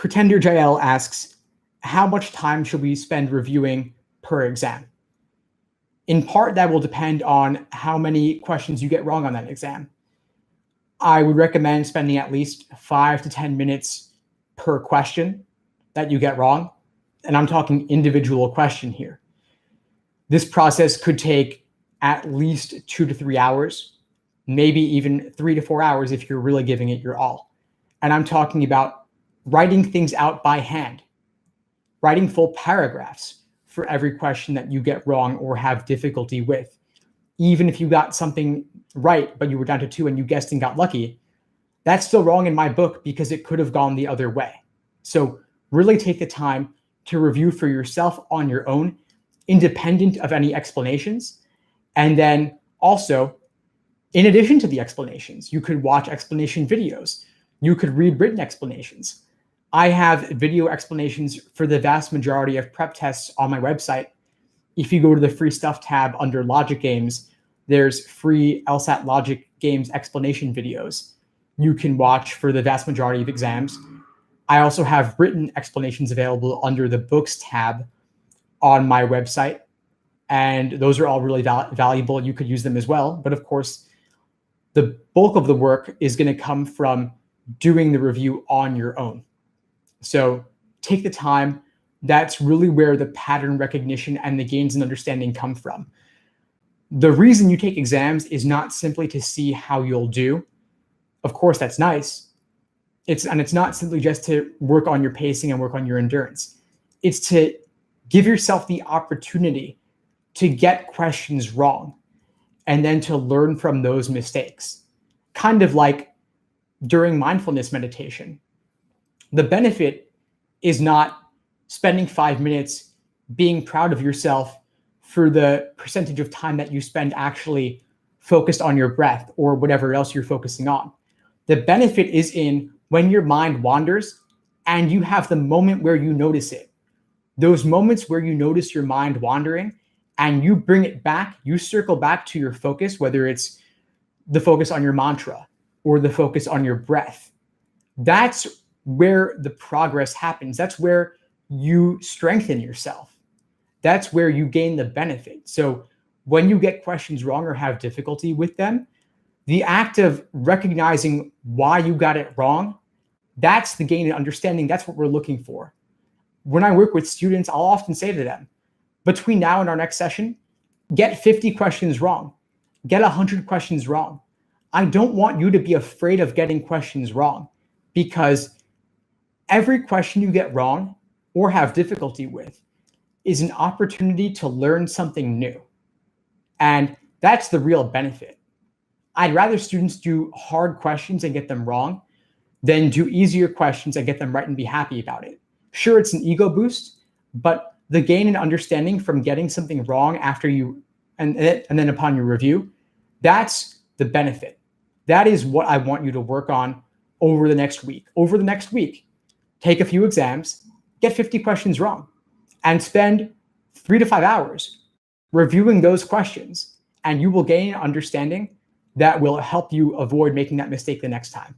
Pretender JL asks, how much time should we spend reviewing per exam? In part, that will depend on how many questions you get wrong on that exam. I would recommend spending at least 5 to 10 minutes per question that you get wrong. And I'm talking individual question here. This process could take at least 2 to 3 hours, maybe even 3 to 4 hours if you're really giving it your all. And I'm talking about writing things out by hand, writing full paragraphs for every question that you get wrong or have difficulty with. Even if you got something right, but you were down to 2 and you guessed and got lucky, that's still wrong in my book because it could have gone the other way. So really take the time to review for yourself on your own, independent of any explanations. And then also, in addition to the explanations, you could watch explanation videos. You could read written explanations. I have video explanations for the vast majority of prep tests on my website. If you go to the free stuff tab under logic games, there's free LSAT logic games explanation videos you can watch for the vast majority of exams. I also have written explanations available under the books tab on my website. And those are all really valuable. You could use them as well. But of course, the bulk of the work is going to come from doing the review on your own. So take the time. That's really where the pattern recognition and the gains in understanding come from. The reason you take exams is not simply to see how you'll do. Of course, that's nice. It's not simply just to work on your pacing and work on your endurance. It's to give yourself the opportunity to get questions wrong and then to learn from those mistakes. Kind of like during mindfulness meditation. The benefit is not spending 5 minutes being proud of yourself for the percentage of time that you spend actually focused on your breath or whatever else you're focusing on. The benefit is in when your mind wanders and you have the moment where you notice it. Those moments where you notice your mind wandering and you bring it back, you circle back to your focus, whether it's the focus on your mantra or the focus on your breath. That's where the progress happens. That's where you strengthen yourself. That's where you gain the benefit. So when you get questions wrong or have difficulty with them, the act of recognizing why you got it wrong, that's the gain in understanding. That's what we're looking for. When I work with students, I'll often say to them, between now and our next session, get 50 questions wrong, get 100 questions wrong. I don't want you to be afraid of getting questions wrong because every question you get wrong or have difficulty with is an opportunity to learn something new. And that's the real benefit. I'd rather students do hard questions and get them wrong than do easier questions and get them right and be happy about it. Sure, it's an ego boost, but the gain in understanding from getting something wrong after you, and then upon your review, that's the benefit. That is what I want you to work on over the next week. Over the next week, take a few exams, get 50 questions wrong, and spend 3 to 5 hours reviewing those questions, and you will gain understanding that will help you avoid making that mistake the next time.